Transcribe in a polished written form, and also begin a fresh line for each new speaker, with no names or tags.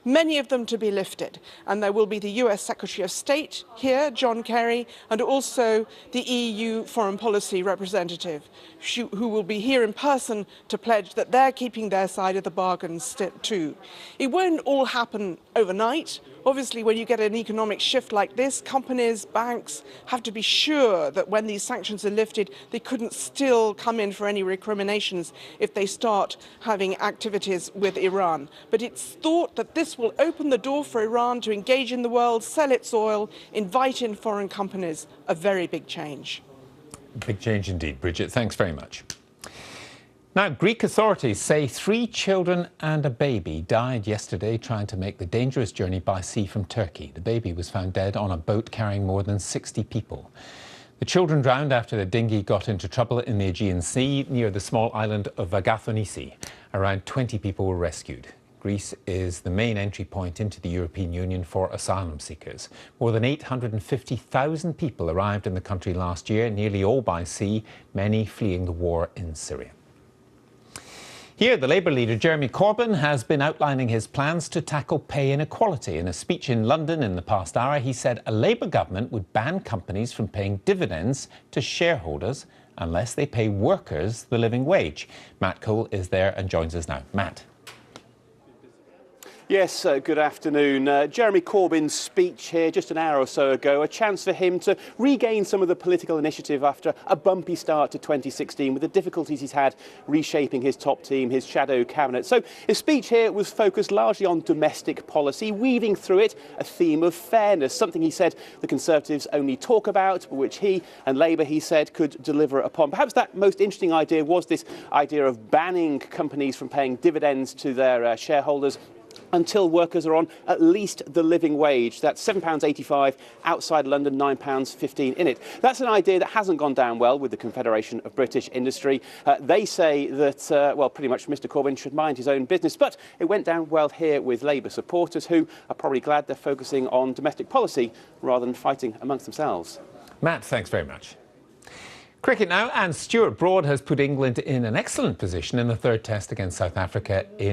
many of them to be lifted. And there will be the US Secretary of State here, John Kerry, and also the EU Foreign Policy representative, who will be here in person to pledge that they're keeping their side of the bargain too. It won't all happen overnight. Obviously, when you get an economic shift like this, companies, banks have to be sure that when these sanctions are lifted, they couldn't still come in for any recriminations if they start having activities with Iran. But it's thought that this will open the door for Iran to engage in the world, sell its oil, invite in foreign companies. A very big change.
Big change indeed, Bridget. Thanks very much. Now, Greek authorities say 3 children and a baby died yesterday trying to make the dangerous journey by sea from Turkey. The baby was found dead on a boat carrying more than 60 people. The children drowned after the dinghy got into trouble in the Aegean Sea near the small island of Agathonisi. Around 20 people were rescued. Greece is the main entry point into the European Union for asylum seekers. More than 850,000 people arrived in the country last year, nearly all by sea, many fleeing the war in Syria. Here, the Labour leader Jeremy Corbyn has been outlining his plans to tackle pay inequality. In a speech in London in the past hour, he said a Labour government would ban companies from paying dividends to shareholders unless they pay workers the living wage. Matt Cole is there and joins us now. Matt.
Yes, good afternoon. Jeremy Corbyn's speech here just an hour or so ago, a chance for him to regain some of the political initiative after a bumpy start to 2016 with the difficulties he's had reshaping his top team, his shadow cabinet. So his speech here was focused largely on domestic policy, weaving through it a theme of fairness, something he said the Conservatives only talk about, but which he and Labour, he said, could deliver upon. Perhaps that most interesting idea was this idea of banning companies from paying dividends to their shareholders until workers are on at least the living wage. That's £7.85 outside London, £9.15 in it. That's an idea that hasn't gone down well with the Confederation of British Industry. They say that, well, pretty much Mr Corbyn should mind his own business, but it went down well here with Labour supporters who are probably glad they're focusing on domestic policy rather than fighting amongst themselves.
Matt, thanks very much. Cricket now, and Stuart Broad has put England in an excellent position in the third test against South Africa in